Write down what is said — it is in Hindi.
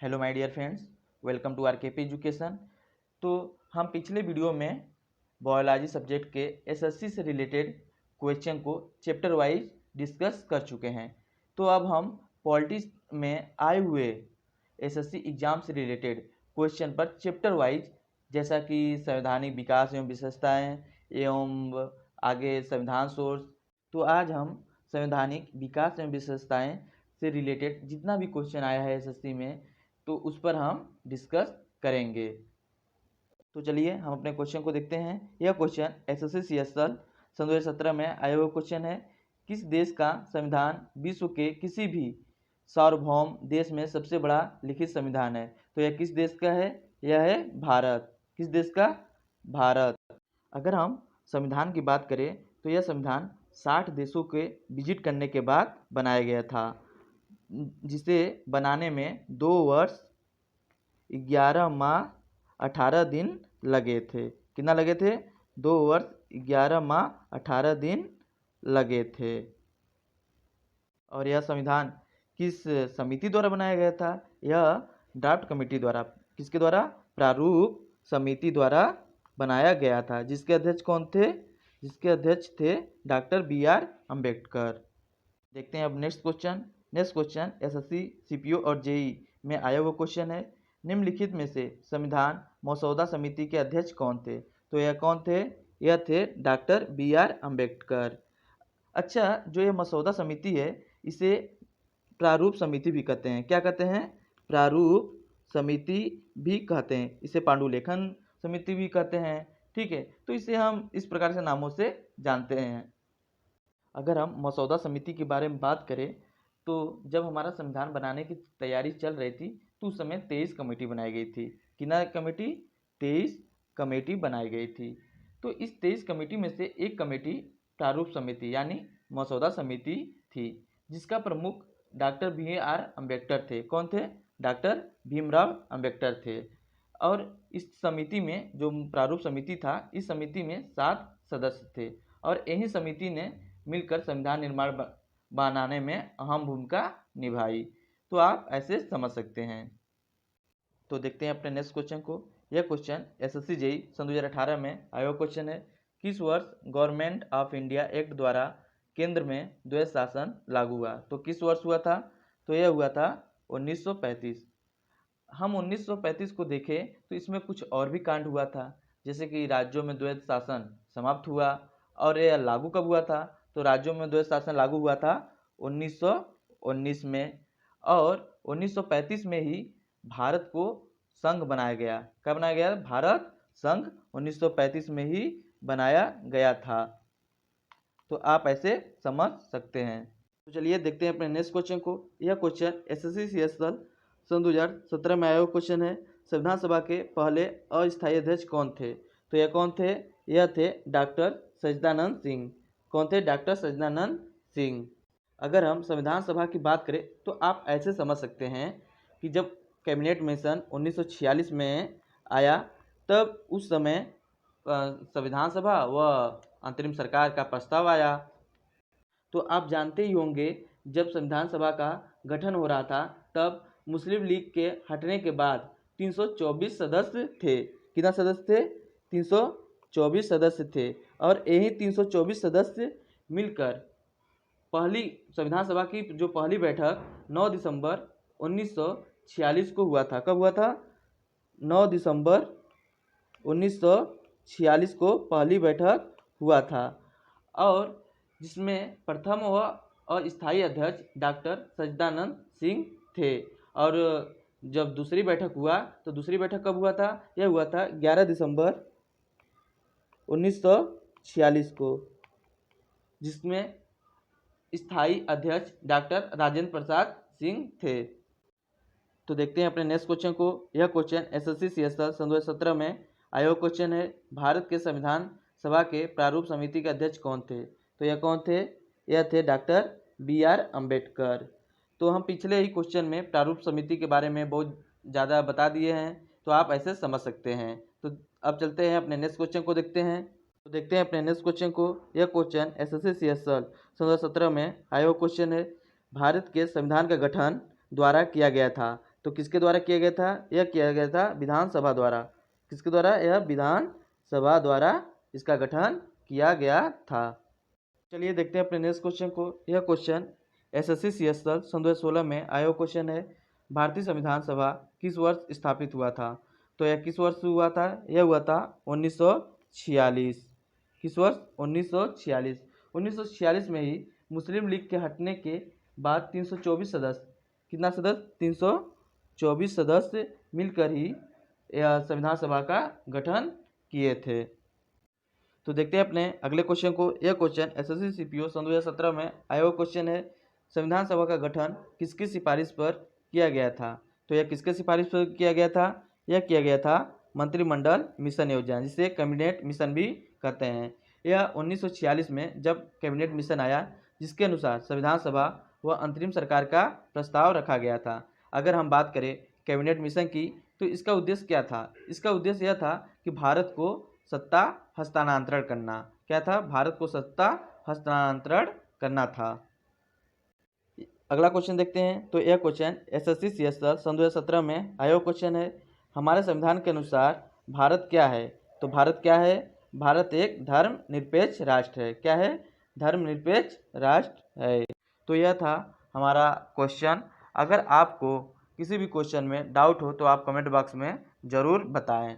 Hello my dear friends, welcome to R K P education. तो हम पिछले वीडियो में बायोलॉजी सब्जेक्ट के एसएससी से रिलेटेड क्वेश्चन को चैप्टर वाइज डिस्कस कर चुके हैं। तो अब हम पॉलिटिक्स में आए हुए एसएससी एग्जाम से रिलेटेड क्वेश्चन पर चैप्टर वाइज, जैसा कि संवैधानिक विकास एवं विशेषताएं एवं आगे संविधान सोर्स, तो आज हम संवैधानिक विकास एवं विशेषताएं से रिलेटेड जितना भी क्वेश्चन आया है एसएससी में, तो उस पर हम डिस्कस करेंगे। तो चलिए हम अपने क्वेश्चन को देखते हैं। यह क्वेश्चन एसएससी सीएसएल सन 2017 में आया हुआ क्वेश्चन है। किस देश का संविधान विश्व के किसी भी सार्वभौम देश में सबसे बड़ा लिखित संविधान है? तो यह किस देश का है? यह है भारत। किस देश का? भारत। अगर हम संविधान की बात करें तो यह संविधान 60 देशों के विजिट करने के बाद बनाया गया था, जिसे बनाने में 2 वर्ष 11 माह 18 दिन लगे थे। कितना लगे थे? 2 वर्ष 11 माह 18 दिन लगे थे। और यह संविधान किस समिति द्वारा बनाया गया था? यह ड्राफ्ट कमेटी द्वारा। किसके द्वारा? प्रारूप समिति द्वारा बनाया गया था। जिसके अध्यक्ष कौन थे? जिसके अध्यक्ष थे डॉक्टर बी.आर. अम्बेडकर। देखते हैं अब next question. Next question SSC CPO और जेई में आया हुआ क्वेश्चन है। निम्नलिखित में से संविधान मसौदा समिति के अध्यक्ष कौन थे? तो यह कौन थे? यह थे डॉक्टर बी.आर. अम्बेडकर। अच्छा, जो यह मसौदा समिति है इसे प्रारूप समिति भी कहते हैं। क्या कहते हैं? प्रारूप समिति भी कहते हैं। इसे पांडुलेखन समिति भी कहते हैं। ठीक है, तो इसे हम इस प्रकार से नामों से जानते हैं। अगर हम मसौदा समिति के बारे में बात करें तो जब हमारा संविधान बनाने की तैयारी चल रही थी तो उस समय 23 कमेटी बनाई गई थी। कितना कमेटी? 23 कमेटी बनाई गई थी। तो इस 23 कमेटी में से एक कमेटी प्रारूप समिति यानी मसौदा समिति थी, जिसका प्रमुख डॉक्टर बी.आर. अम्बेडकर थे। कौन थे? डॉक्टर भीमराव अम्बेडकर थे। और इस समिति में, जो प्रारूप समिति था, इस समिति में 7 सदस्य थे और यही समिति ने मिलकर संविधान निर्माण बनाने में अहम भूमिका निभाई। तो आप ऐसे समझ सकते हैं। तो देखते हैं अपने नेक्स्ट क्वेश्चन को। यह क्वेश्चन एसएससी जेई सन 2018 में आया क्वेश्चन है। किस वर्ष गवर्नमेंट ऑफ इंडिया एक्ट द्वारा केंद्र में द्वैध शासन लागू हुआ? तो किस वर्ष हुआ था? तो यह हुआ था 1935। हम 1935 को देखें तो इसमें कुछ और भी कांड हुआ था, जैसे कि राज्यों में द्वैध शासन समाप्त हुआ। और यह लागू कब हुआ था? तो राज्यों में द्वैध शासन लागू हुआ था 1919 में। और 1935 में ही भारत को संघ बनाया गया। कब बनाया गया? भारत संघ 1935 में ही बनाया गया था। तो आप ऐसे समझ सकते हैं। तो चलिए देखते हैं अपने नेक्स्ट क्वेश्चन को। यह क्वेश्चन एसएससी सीएसएल सन 2017 में आया हुआ क्वेश्चन है। संविधान सभा के पहले अस्थायी अध्यक्ष कौन थे? तो यह कौन थे? यह थे डॉक्टर सच्चिदानंद सिंह। कौन थे? डॉक्टर सच्चिदानंद सिंह। अगर हम संविधान सभा की बात करें तो आप ऐसे समझ सकते हैं कि जब कैबिनेट मिशन 1946 में आया, तब उस समय संविधान सभा व अंतरिम सरकार का प्रस्ताव आया। तो आप जानते ही होंगे, जब संविधान सभा का गठन हो रहा था तब मुस्लिम लीग के हटने के बाद 324 सदस्य थे। कितना सदस्य थे? 324 सदस्य थे। और यही 324 सदस्य मिलकर पहली संविधान सभा की जो पहली बैठक 9 दिसंबर 1946 को हुआ था। कब हुआ था? 9 दिसंबर 1946 को पहली बैठक हुआ था। और जिसमें प्रथम व अस्थायी अध्यक्ष डॉक्टर सच्चिदानंद सिंह थे। और जब दूसरी बैठक हुआ तो दूसरी बैठक कब हुआ था? यह हुआ था 11 दिसंबर 1946 को, जिसमें स्थायी अध्यक्ष डॉक्टर राजेंद्र प्रसाद सिंह थे। तो देखते हैं अपने नेक्स्ट क्वेश्चन को। यह क्वेश्चन एसएससी सीएसएल सन 2017 में आया हुआ क्वेश्चन है। भारत के संविधान सभा के प्रारूप समिति के अध्यक्ष कौन थे? तो यह कौन थे? यह थे डॉक्टर बी.आर. अम्बेडकर। तो हम पिछले ही क्वेश्चन में प्रारूप समिति के बारे में बहुत ज़्यादा बता दिए हैं, तो आप ऐसे समझ सकते हैं। तो अब चलते हैं अपने नेक्स्ट क्वेश्चन को देखते हैं। तो देखते हैं अपने नेक्स्ट क्वेश्चन को। यह क्वेश्चन एसएससी सीएसएल सन 2017 में आया हुआ क्वेश्चन है। भारत के संविधान का गठन द्वारा किया गया था, तो किसके द्वारा किया गया था? यह किया गया था विधानसभा द्वारा। किसके द्वारा? यह विधानसभा द्वारा इसका गठन किया गया था। चलिए देखते हैं अपने नेक्स्ट क्वेश्चन को। यह क्वेश्चन एसएससी सीएसएल सन 2016 में आया क्वेश्चन है, भारतीय संविधान सभा किस वर्ष स्थापित हुआ था? तो यह किस वर्ष हुआ था? यह हुआ था 1946। किस वर्ष? 1946। 1946 में ही मुस्लिम लीग के हटने के बाद 324 सदस्य, कितना सदस्य? 324 सदस्य मिलकर ही यह संविधान सभा का गठन किए थे। तो देखते हैं अपने अगले क्वेश्चन को। यह क्वेश्चन एसएससी सीपीओ सन 2017 में आया हुआ क्वेश्चन है, संविधान सभा का गठन किसकी सिफारिश पर किया गया था? तो यह किसके सिफारिश पर किया गया था? यह किया गया था मंत्रिमंडल मिशन योजना, जिसे कैबिनेट मिशन भी कहते हैं। यह 1946 में जब कैबिनेट मिशन आया, जिसके अनुसार संविधान सभा व अंतरिम सरकार का प्रस्ताव रखा गया था। अगर हम बात करें कैबिनेट मिशन की, तो इसका उद्देश्य क्या था? इसका उद्देश्य यह था कि भारत को सत्ता हस्तांतरण करना। क्या था? भारत को सत्ता हस्तांतरण करना था। अगला क्वेश्चन देखते हैं। तो यह क्वेश्चन एसएससी सीएसएल सन 2017 में आया क्वेश्चन है, हमारे संविधान के अनुसार भारत क्या है? तो भारत क्या है? भारत एक धर्मनिरपेक्ष राष्ट्र है। क्या है? धर्मनिरपेक्ष राष्ट्र है। तो यह था हमारा क्वेश्चन। अगर आपको किसी भी क्वेश्चन में डाउट हो तो आप कमेंट बॉक्स में ज़रूर बताएं।